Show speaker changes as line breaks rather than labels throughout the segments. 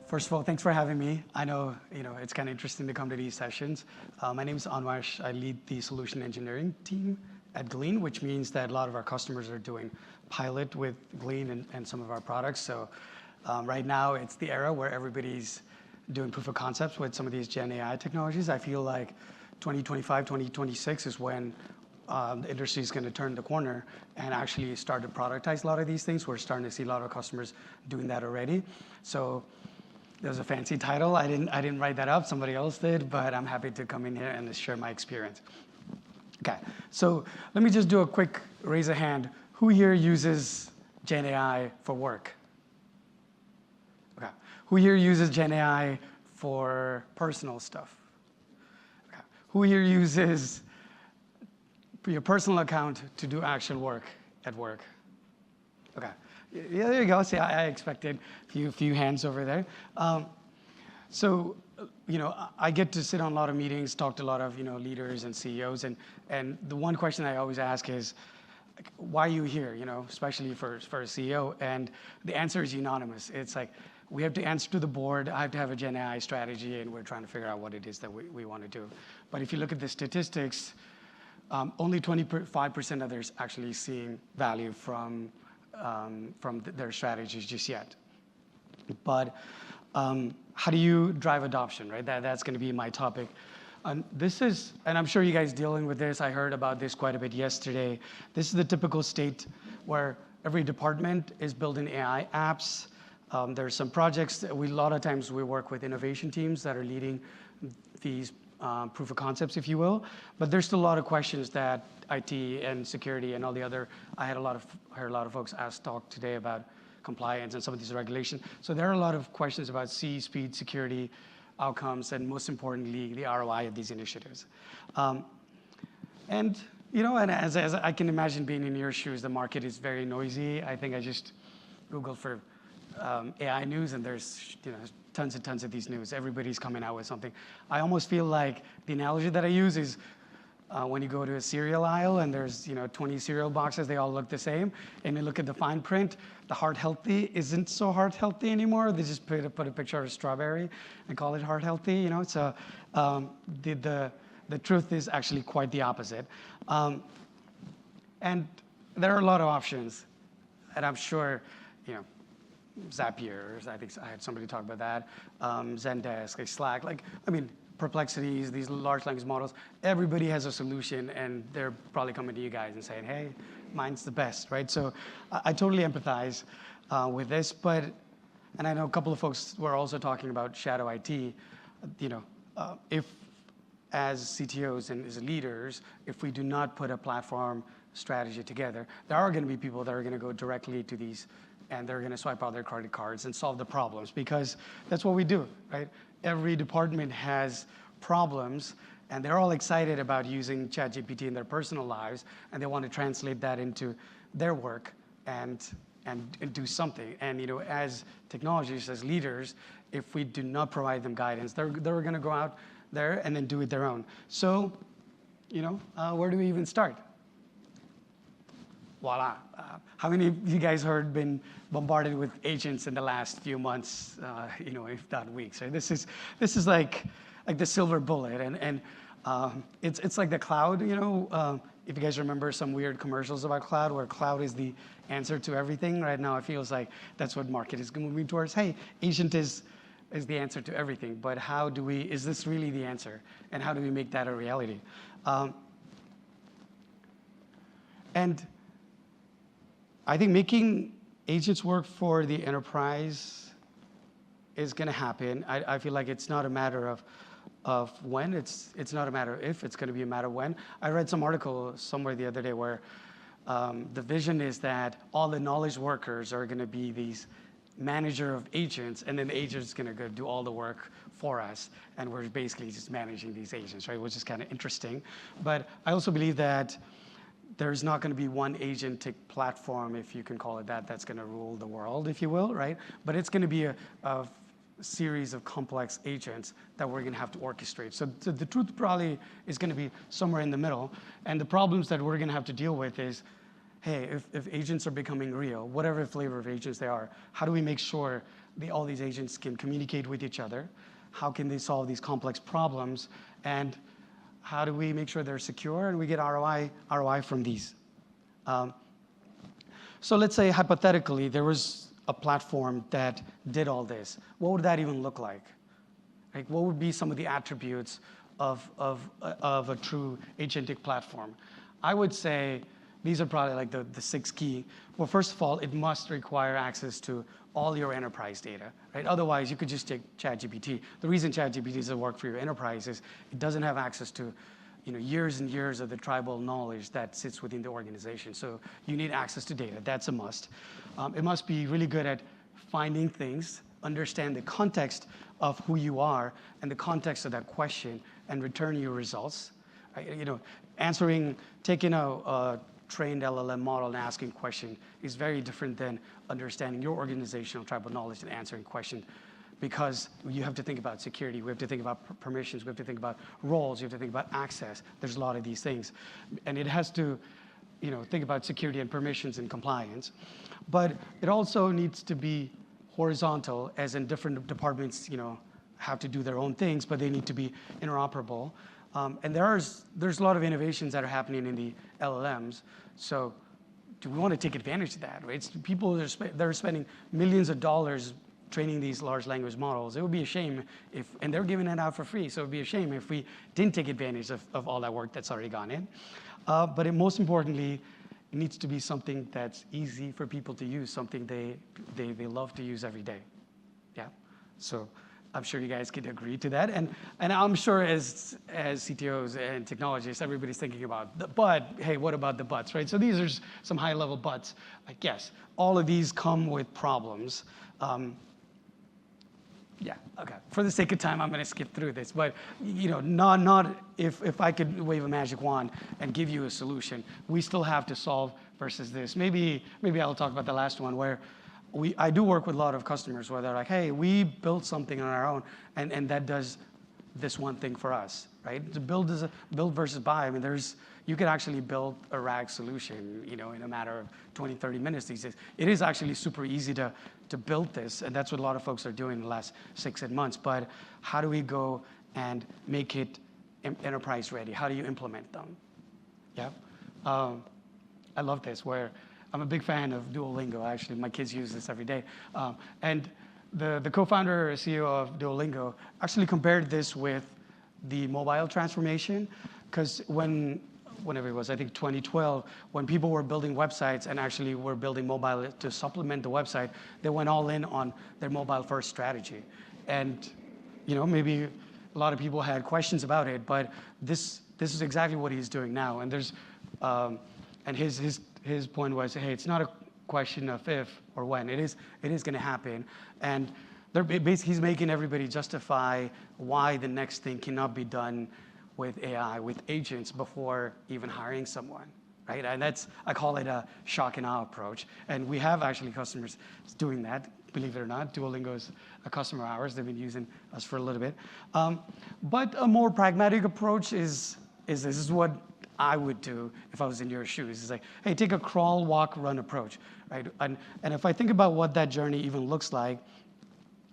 First of all, thanks for having me. I know, it's kind of interesting to come to these sessions. My name is Anwar. I lead the solution engineering team at Glean, which means that a lot of our customers are doing pilot with Glean and some of our products. So right now, it's the era where everybody's doing proof of concepts with some of these Gen AI technologies. I feel like 2025, 2026 is when the industry is going to turn the corner and actually start to productize a lot of these things. We're starting to see a lot of customers doing that already. So there's a fancy title. I didn't write that up. Somebody else did, but I'm happy to come in here and share my experience. Okay, so let me just do a quick raise a hand. Who here uses Gen AI for work? Okay. Who here uses Gen AI for personal stuff? Okay. Who here uses your personal account to do actual work at work? Okay. Yeah, there you go. See, I expected a few hands over there. So, I get to sit on a lot of meetings, talk to a lot of, leaders and CEOs, and the one question I always ask is, why are you here, especially for a CEO? And the answer is unanimous. It's like, we have to answer to the board, I have to have a Gen AI strategy, and we're trying to figure out what it is that we want to do. But if you look at the statistics, only 25% of others actually seeing value from their strategies just yet. But how do you drive adoption, right? That's going to be my topic. And I'm sure you guys dealing with this. I heard about this quite a bit yesterday. This is the typical state where every department is building AI apps. There's some projects that a lot of times we work with innovation teams that are leading these proof of concepts, if you will. But there's still a lot of questions that IT and security and all the other, I heard a lot of folks talk today about compliance and some of these regulations. So there are a lot of questions about speed, security, outcomes, and most importantly, the ROI of these initiatives. And as I can imagine being in your shoes, the market is very noisy. I think I just Googled for AI news, and there's tons and tons of these news. Everybody's coming out with something. I almost feel like the analogy that I use is when you go to a cereal aisle and there's 20 cereal boxes, they all look the same, and you look at the fine print, the heart healthy isn't so heart healthy anymore. They just put a picture of a strawberry and call it heart healthy. So the truth is actually quite the opposite. And there are a lot of options, and I'm sure Zapier, I think I had somebody talk about that, Zendesk, Slack, Perplexities, these large language models, everybody has a solution, and they're probably coming to you guys and saying, hey, mine's the best, right? So I totally empathize with this, and I know a couple of folks were also talking about shadow IT. If as CTOs and as leaders, if we do not put a platform strategy together, there are going to be people that are going to go directly to these, and they're going to swipe out their credit cards and solve the problems, because that's what we do, right? Every department has problems, and they're all excited about using ChatGPT in their personal lives, and they want to translate that into their work and do something. And as technologists, as leaders, if we do not provide them guidance, they're going to go out there and then do it their own. So, where do we even start? Voila. How many of you guys been bombarded with agents in the last few months, if not weeks, right? This is like the silver bullet, and it's like the cloud, if you guys remember some weird commercials about cloud, where cloud is the answer to everything. Right now, it feels like that's what market is moving towards. Hey, agent is the answer to everything, but is this really the answer? And how do we make that a reality? And I think making agents work for the enterprise is going to happen. I feel like it's not a matter of when. It's not a matter of if. It's going to be a matter of when. I read some article somewhere the other day where the vision is that all the knowledge workers are going to be these manager of agents, and then the agent's going to go do all the work for us, and we're basically just managing these agents, right? Which is kind of interesting. But I also believe that there's not going to be one agentic platform, if you can call it that, that's going to rule the world, if you will, right? But it's going to be a series of complex agents that we're going to have to orchestrate. So the truth probably is going to be somewhere in the middle. And the problems that we're going to have to deal with is, hey, if agents are becoming real, whatever flavor of agents they are, how do we make sure all these agents can communicate with each other? How can they solve these complex problems? And how do we make sure they're secure and we get ROI from these? So let's say hypothetically there was a platform that did all this. What would that even look like? Like, what would be some of the attributes of a true agentic platform? I would say these are probably like the 6 key. Well, first of all, it must require access to all your enterprise data, right? Otherwise, you could just take ChatGPT. The reason ChatGPT doesn't work for your enterprise is it doesn't have access to years and years of the tribal knowledge that sits within the organization. So you need access to data. That's a must. It must be really good at finding things, understand the context of who you are and the context of that question, and return your results. Taking a trained LLM model and asking a question is very different than understanding your organizational tribal knowledge and answering questions, because you have to think about security, we have to think about permissions, we have to think about roles, you have to think about access. There's a lot of these things. And it has to think about security and permissions and compliance. But it also needs to be horizontal, as in different departments have to do their own things, but they need to be interoperable. And there's a lot of innovations that are happening in the LLMs. So do we want to take advantage of that, right? It's people they're spending millions of dollars training these large language models. It would be a shame and they're giving it out for free, so it would be a shame if we didn't take advantage of all that work that's already gone in. But most importantly, it needs to be something that's easy for people to use, something they love to use every day. Yeah. So I'm sure you guys could agree to that. And I'm sure as CTOs and technologists, everybody's thinking about the but. Hey, what about the buts, right? So these are some high-level buts. Like, yes, all of these come with problems. Yeah, okay. For the sake of time, I'm going to skip through this. But not if I could wave a magic wand and give you a solution, we still have to solve versus this. Maybe I'll talk about the last one where I do work with a lot of customers where they're like, hey, we built something on our own, and that does this one thing for us, right? To build versus buy. I mean, you could actually build a RAG solution, in a matter of 20, 30 minutes these days. It is actually super easy to build this, and that's what a lot of folks are doing in the last 6 months. But how do we go and make it enterprise ready? How do you implement them? Yeah. I love this, where I'm a big fan of Duolingo. Actually, my kids use this every day. And the co-founder or CEO of Duolingo actually compared this with the mobile transformation, because whenever it was, I think 2012, when people were building websites and actually were building mobile to supplement the website, they went all in on their mobile-first strategy. And maybe a lot of people had questions about it, but this is exactly what he's doing now. And and his point was, hey, it's not a question of if or when. It is going to happen. And he's making everybody justify why the next thing cannot be done with AI, with agents, before even hiring someone, right? And I call it a shock and awe approach. And we have actually customers doing that, believe it or not. Duolingo is a customer of ours. They've been using us for a little bit. But a more pragmatic approach is this is what I would do if I was in your shoes. It's like, hey, take a crawl, walk, run approach, right? And if I think about what that journey even looks like,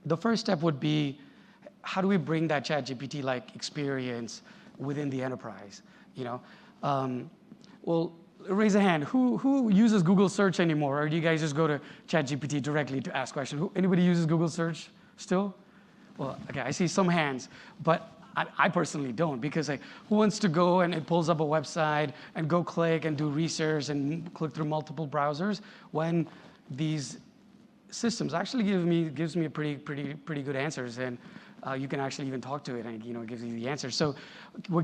the first step would be, how do we bring that ChatGPT-like experience within the enterprise? Well, raise a hand. Who uses Google search anymore? Or do you guys just go to ChatGPT directly to ask questions? Anybody uses Google search still? Well, okay, I see some hands, but I personally don't, because who wants to go and it pulls up a website and go click and do research and click through multiple browsers, when these systems actually gives me a pretty good answers, and you can actually even talk to it and it gives you the answer. So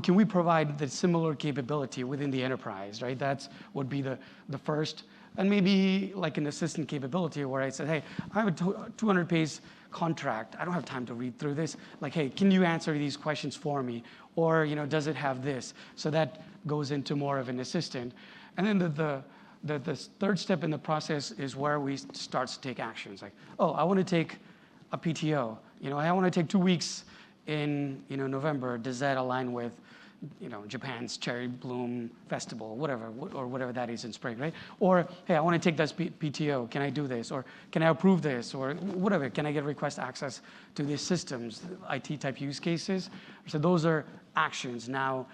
can we provide the similar capability within the enterprise, right? That would be the first, and maybe like an assistant capability where I said, hey, I have a 200-page contract. I don't have time to read through this. Like, hey, can you answer these questions for me? Or does it have this? So that goes into more of an assistant. And then the third step in the process is where we start to take actions. Like, oh, I want to take a PTO. I want to take 2 weeks in November. Does that align with Japan's cherry bloom festival, whatever, or whatever that is in spring, right? Or, hey, I want to take this PTO. Can I do this? Or can I approve this? Or whatever. Can I get request access to these systems, IT type use cases? So those are actions. Now,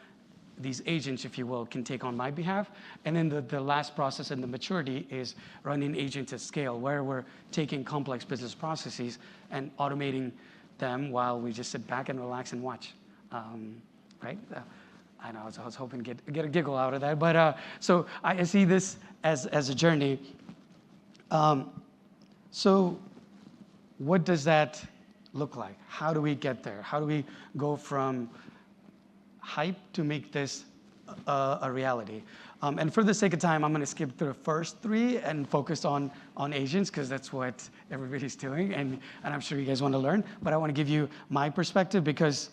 these agents, if you will, can take on my behalf. And then the last process and the maturity is running agents at scale, where we're taking complex business processes and automating them while we just sit back and relax and watch. Right? I know, I was hoping to get a giggle out of that. But so I see this as a journey. So what does that look like? How do we get there? How do we go from hype to make this a reality? And for the sake of time, I'm going to skip through the first three and focus on agents, because that's what everybody's doing, and I'm sure you guys want to learn. But I want to give you my perspective, because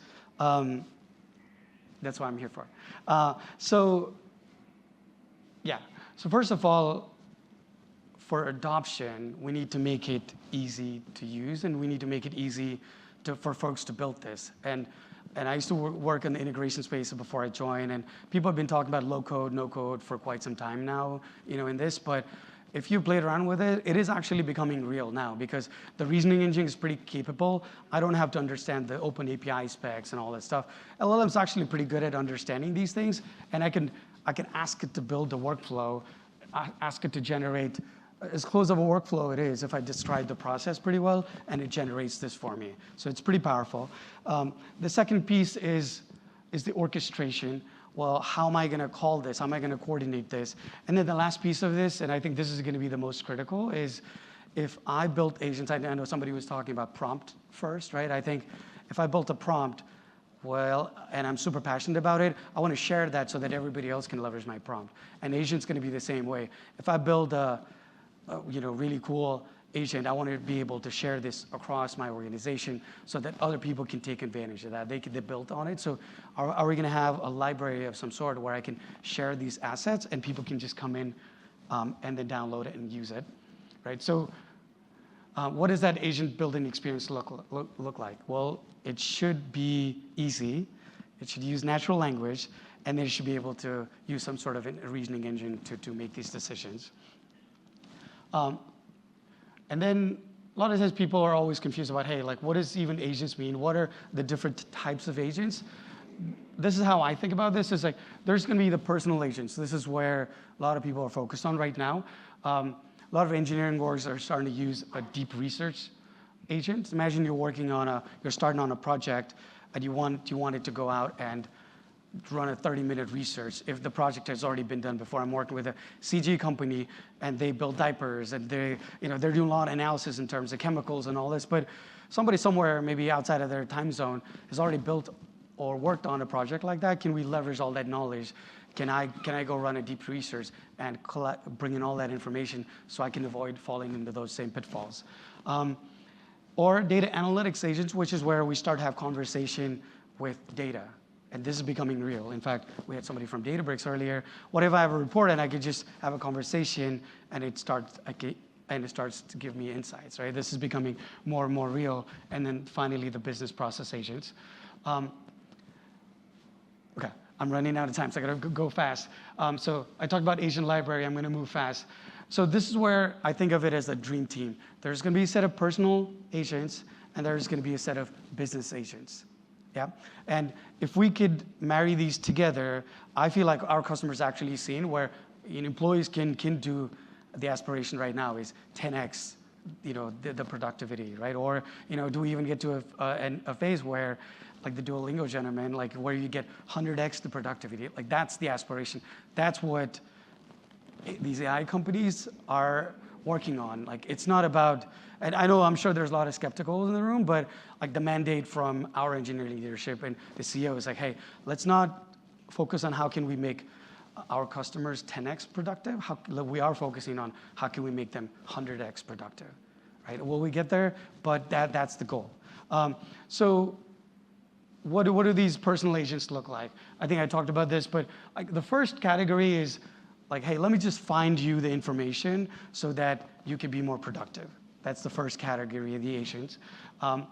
that's what I'm here for. So first of all, for adoption, we need to make it easy to use, and we need to make it easy for folks to build this. And I used to work in the integration space before I joined, and people have been talking about low code, no code for quite some time now, in this. But if you played around with it, it is actually becoming real now, because the reasoning engine is pretty capable. I don't have to understand the open API specs and all that stuff. LLM's actually pretty good at understanding these things, and I can ask it to build the workflow, ask it to generate as close of a workflow it is if I describe the process pretty well, and it generates this for me. So it's pretty powerful. The second piece is the orchestration. Well, how am I going to call this? How am I going to coordinate this? And then the last piece of this, and I think this is going to be the most critical, is if I built agents, I know somebody was talking about prompt first, right? I think if I built a prompt, well, and I'm super passionate about it, I want to share that so that everybody else can leverage my prompt. And agent's going to be the same way. If I build a really cool agent, I want to be able to share this across my organization so that other people can take advantage of that. They built on it. So are we going to have a library of some sort where I can share these assets and people can just come in and then download it and use it, right? So what does that agent building experience look like? Well, it should be easy. It should use natural language, and then it should be able to use some sort of a reasoning engine to make these decisions. And then a lot of times people are always confused about, hey, like, what does even agents mean? What are the different types of agents? This is how I think about this. Is like, there's going to be the personal agents. This is where a lot of people are focused on right now. A lot of engineering orgs are starting to use a deep research agent. Imagine you're starting on a project, and you want it to go out and run a 30-minute research if the project has already been done before. I'm working with a CG company, and they build diapers, and they're doing a lot of analysis in terms of chemicals and all this. But somebody somewhere, maybe outside of their time zone, has already built or worked on a project like that. Can we leverage all that knowledge? Can I go run a deep research and bring in all that information so I can avoid falling into those same pitfalls? Or data analytics agents, which is where we start to have conversation with data. And this is becoming real. In fact, we had somebody from Databricks earlier. What if I have a report and I could just have a conversation and it starts to give me insights, right? This is becoming more and more real. And then finally, the business process agents. Okay, I'm running out of time, so I gotta go fast. So I talked about agent library. I'm gonna move fast. So this is where I think of it as a dream team. There's gonna be a set of personal agents, and there's gonna be a set of business agents. Yeah, and if we could marry these together, I feel like our customers actually seen where employees can do the aspiration right now is 10x, the productivity, right? Or do we even get to a phase where, like the Duolingo gentleman, like where you get 100x the productivity? Like that's the aspiration. That's what these AI companies are working on. Like it's not about, and I'm sure there's a lot of skeptical in the room, but like the mandate from our engineering leadership and the CEO is like, hey, let's not focus on how can we make our customers 10x productive. We are focusing on how can we make them 100x productive, right? Will we get there? But that's the goal. So what do these personal agents look like? I think I talked about this, but like the first category is like, hey, let me just find you the information so that you can be more productive. That's the first category of the agents. And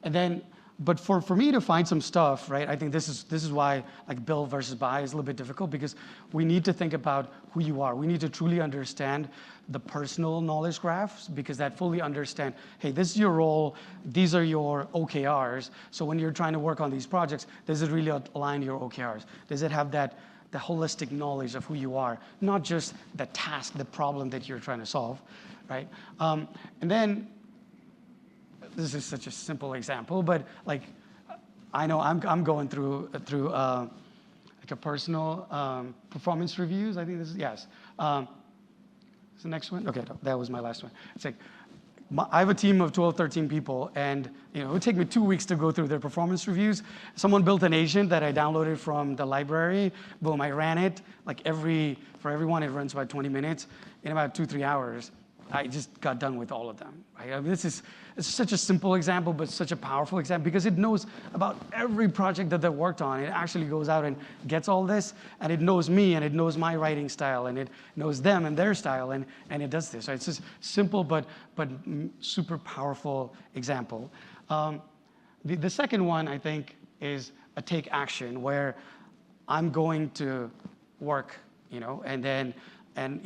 then But for me to find some stuff, right, I think this is why like build versus buy is a little bit difficult, because we need to think about who you are. We need to truly understand the personal knowledge graphs, because that fully understand, hey, this is your role, these are your OKRs. So when you're trying to work on these projects, does it really align your OKRs? Does it have the holistic knowledge of who you are, not just the task, the problem that you're trying to solve, right? And then, this is such a simple example, but like, I know I'm going through like a personal performance reviews. I think this is, yes. Is the next one? Okay, no, that was my last one. It's like, I have a team of 12, 13 people, and it would take me 2 weeks to go through their performance reviews. Someone built an agent that I downloaded from the library. Boom, I ran it. Like for everyone, it runs about 20 minutes. In about 2-3 hours, I just got done with all of them. Right? I mean, it's such a simple example, but such a powerful example, because it knows about every project that they worked on. It actually goes out and gets all this, and it knows me, and it knows my writing style, and it knows them and their style, and it does this. So it's just simple, but super powerful example. The second one, I think, is a take action, where I'm going to work, and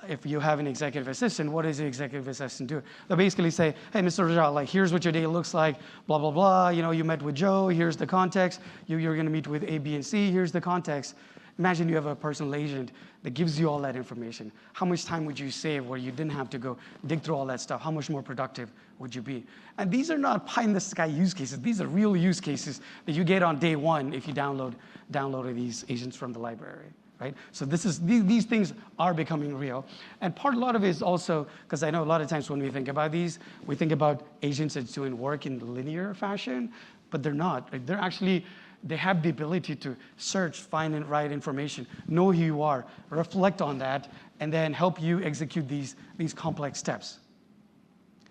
if you have an executive assistant, what does the executive assistant do? They'll basically say, hey, Mr. Rajal, like, here's what your day looks like, blah, blah, blah. You met with Joe, here's the context. You're going to meet with A, B, and C, here's the context. Imagine you have a personal agent that gives you all that information. How much time would you save where you didn't have to go dig through all that stuff? How much more productive would you be? And these are not pie-in-the-sky use cases. These are real use cases that you get on day one if you downloaded these agents from the library. Right? So these things are becoming real. And a lot of it is also, because I know a lot of times when we think about these, we think about agents that's doing work in linear fashion, but they're not. Like, they have the ability to search, find and write information, know who you are, reflect on that, and then help you execute these complex steps.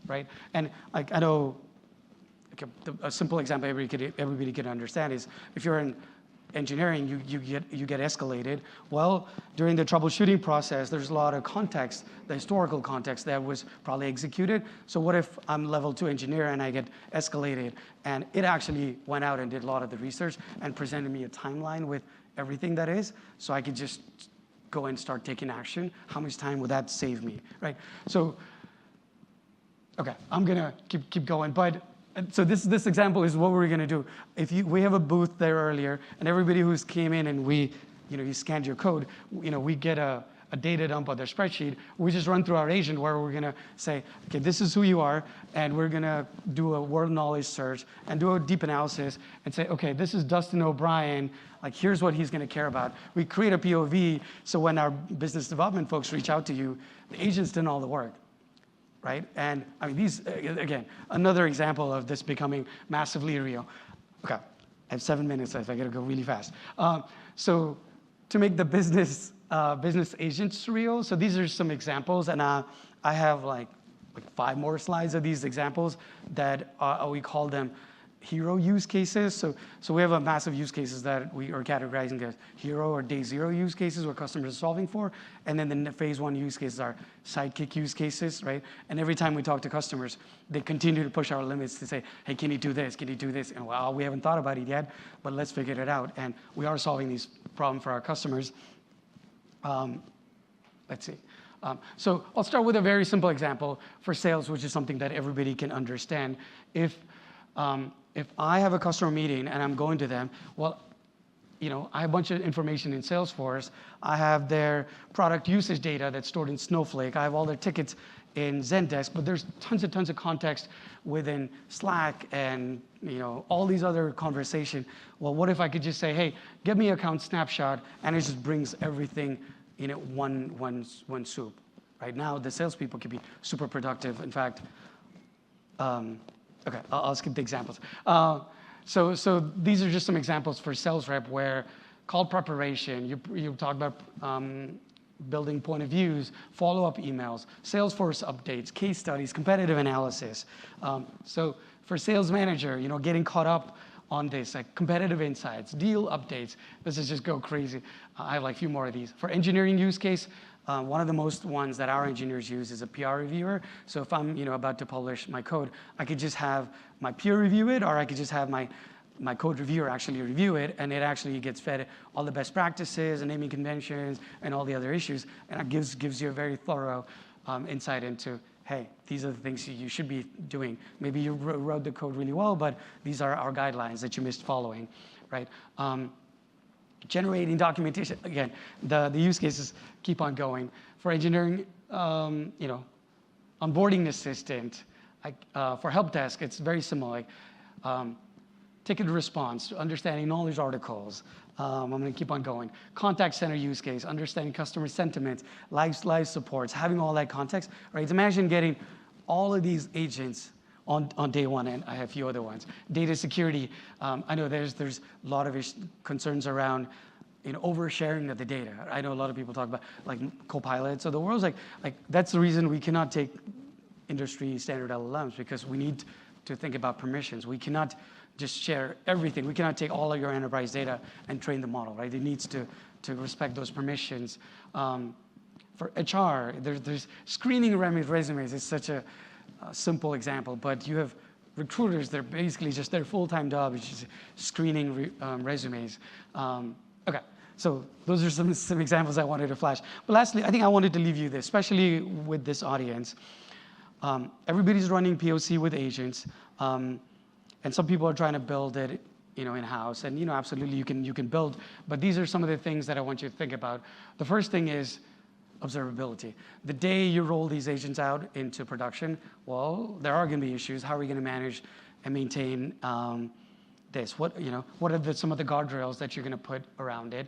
Right? And like, I know a simple example everybody can understand is, if you're in engineering, you get escalated. Well, during the troubleshooting process, there's a lot of context, the historical context that was probably executed. So what if I'm level 2 engineer and I get escalated, and it actually went out and did a lot of the research and presented me a timeline with everything that is, so I could just go and start taking action. How much time would that save me, right? So, okay, I'm gonna keep going, but so this example is what we're going to do. We have a booth there earlier, and everybody who's came in and you scanned your code, we get a data dump on their spreadsheet. We just run through our agent where we're going to say, okay, this is who you are, and we're going to do a world knowledge search and do a deep analysis and say, okay, this is Dustin O'Brien. Like, here's what he's going to care about. We create a POV, so when our business development folks reach out to you, the agent's done all the work. Right? And I mean, these, again, another example of this becoming massively real. Okay, I have 7 minutes left. I gotta go really fast. So to make the business agents real, so these are some examples, and I have like 5 more slides of these examples that we call them hero use cases. So we have a massive use cases that we are categorizing as hero or day 0 use cases where customers are solving for. And then the phase 1 use cases are sidekick use cases, right? And every time we talk to customers, they continue to push our limits to say, hey, can you do this? Can you do this? And well, we haven't thought about it yet, but let's figure it out. And we are solving these problems for our customers. Let's see. So I'll start with a very simple example for sales, which is something that everybody can understand. If I have a customer meeting and I'm going to them, well, I have a bunch of information in Salesforce. I have their product usage data that's stored in Snowflake. I have all their tickets in Zendesk, but there's tons of context within Slack and all these other conversation. Well, what if I could just say, hey, get me account snapshot, and it just brings everything in one soup. Right now, the salespeople can be super productive. In fact, okay, I'll skip the examples. So these are just some examples for sales rep where call preparation, you talk about building point of views, follow-up emails, Salesforce updates, case studies, competitive analysis. So for sales manager, getting caught up on this, like competitive insights, deal updates. This is just go crazy. I have like a few more of these. For engineering use case, one of the most ones that our engineers use is a PR reviewer. So if I'm about to publish my code, I could just have my peer review it, or I could just have my code reviewer actually review it, and it actually gets fed all the best practices and naming conventions and all the other issues, and it gives you a very thorough insight into, hey, these are the things you should be doing. Maybe you wrote the code really well, but these are our guidelines that you missed following, right? Generating documentation, again, the use cases keep on going. For engineering, onboarding assistant, for help desk, it's very similar. Ticket response, understanding knowledge articles. I'm going to keep on going. Contact center use case, understanding customer sentiments, live supports, having all that context. Right? Imagine getting all of these agents on day one, and I have a few other ones. Data security. I know there's a lot of concerns around oversharing of the data. I know a lot of people talk about like Copilot. So the world's like that's the reason we cannot take industry standard LLMs, because we need to think about permissions. We cannot just share everything. We cannot take all of your enterprise data and train the model, right? It needs to respect those permissions. For HR, there's screening resumes. It's such a simple example, but you have recruiters. They're basically just their full-time job is just screening resumes. Okay, so those are some examples I wanted to flash. But lastly, I think I wanted to leave you this, especially with this audience. Everybody's running POC with agents. And some people are trying to build it, in-house. And absolutely you can build. But these are some of the things that I want you to think about. The first thing is observability. The day you roll these agents out into production, well, there are going to be issues. How are we going to manage and maintain this? What are some of the guardrails that you're going to put around it?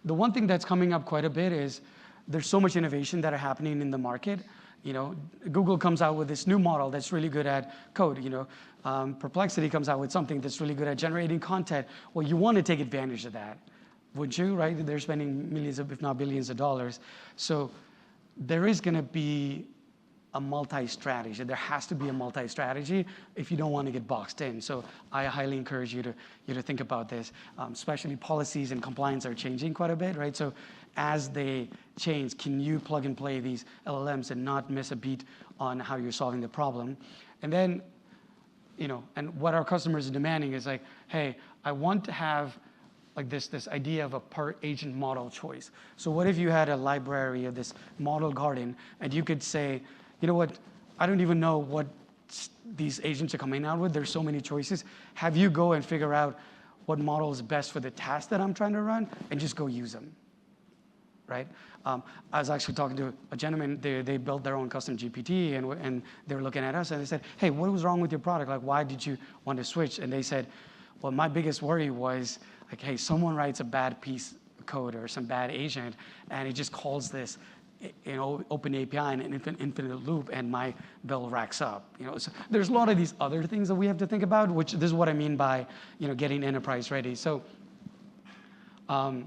The one thing that's coming up quite a bit is there's so much innovation that are happening in the market. Google comes out with this new model that's really good at code. Perplexity comes out with something that's really good at generating content. Well, you want to take advantage of that, wouldn't you? Right? They're spending millions, if not billions, of dollars. So there is going to be a multi-strategy. There has to be a multi-strategy if you don't want to get boxed in. So I highly encourage you to think about this. Especially policies and compliance are changing quite a bit, right? So as they change, can you plug and play these LLMs and not miss a beat on how you're solving the problem? And then, and what our customers are demanding is like, hey, I want to have like this idea of a per agent model choice. So what if you had a library of this model garden, and you could say, you know what, I don't even know what these agents are coming out with. There's so many choices. Have you go and figure out what model is best for the task that I'm trying to run, and just go use them, right? I was actually talking to a gentleman. They built their own custom GPT, and they were looking at us, and they said, hey, what was wrong with your product? Like, why did you want to switch? And they said, well, my biggest worry was, like, hey, someone writes a bad piece of code or some bad agent, and it just calls this open API and an infinite loop, and my bill racks up. So there's a lot of these other things that we have to think about, which this is what I mean by getting enterprise ready. So, or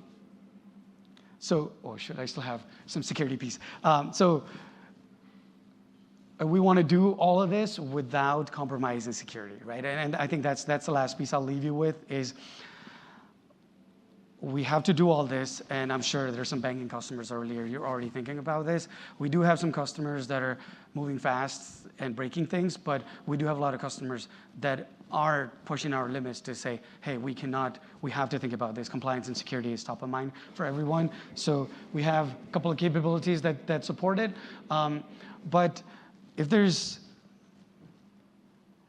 should I still have some security piece? We want to do all of this without compromising security, right? And I think that's the last piece I'll leave you with is we have to do all this, and I'm sure there's some banking customers earlier, you're already thinking about this. We do have some customers that are moving fast and breaking things, but we do have a lot of customers that are pushing our limits to say, hey, we have to think about this. Compliance and security is top of mind for everyone. So we have a couple of capabilities that support it. But if there's,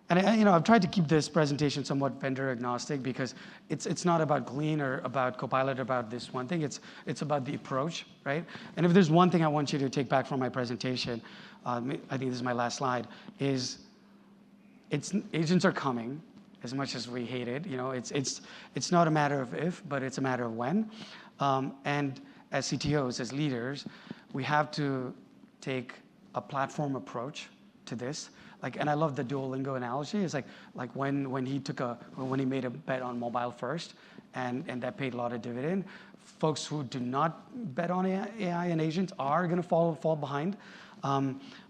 and I've tried to keep this presentation somewhat vendor agnostic, because it's not about Glean or about Copilot, about this one thing. It's about the approach, right? And if there's one thing I want you to take back from my presentation, I think this is my last slide, is agents are coming, as much as we hate it. It's not a matter of if, but it's a matter of when. And as CTOs, as leaders, we have to take a platform approach to this. And I love the Duolingo analogy. It's like when he made a bet on mobile first, and that paid a lot of dividend. Folks who do not bet on AI and agents are going to fall behind.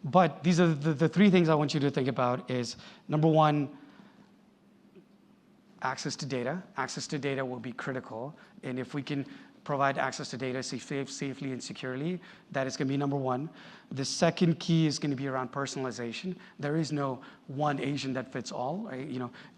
But these are the three things I want you to think about is, number one, access to data. Access to data will be critical. And if we can provide access to data safely and securely, that is going to be number one. The second key is going to be around personalization. There is no one agent that fits all. Right?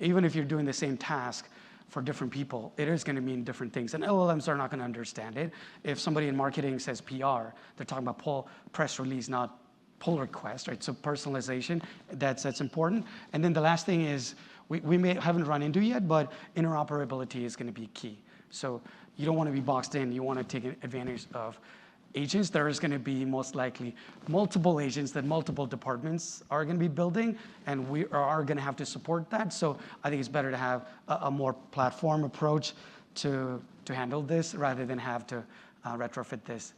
Even if you're doing the same task for different people, it is going to mean different things. And LLMs are not going to understand it. If somebody in marketing says PR, they're talking about press release, not pull request, right? So personalization, that's important. And then the last thing is, we haven't run into yet, but interoperability is going to be key. So you don't want to be boxed in. You want to take advantage of agents. There is going to be most likely multiple agents that multiple departments are going to be building, and we are going to have to support that. So I think it's better to have a more platform approach to handle this rather than have to retrofit this,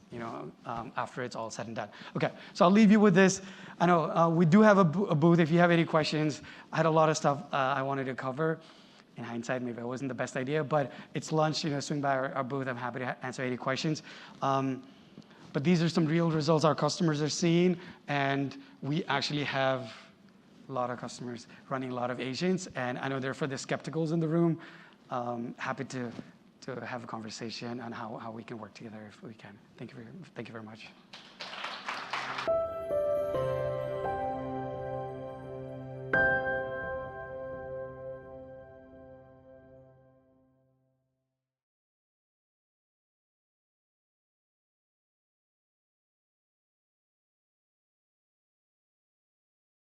after it's all said and done. Okay, so I'll leave you with this. I know we do have a booth. If you have any questions, I had a lot of stuff I wanted to cover. In hindsight, maybe it wasn't the best idea, but it's lunch. Swing by our booth. I'm happy to answer any questions. But these are some real results our customers are seeing, and we actually have a lot of customers running a lot of agents. And I know they're for the skepticals in the room. Happy to have a conversation on how we can work together if we can. Thank you very much.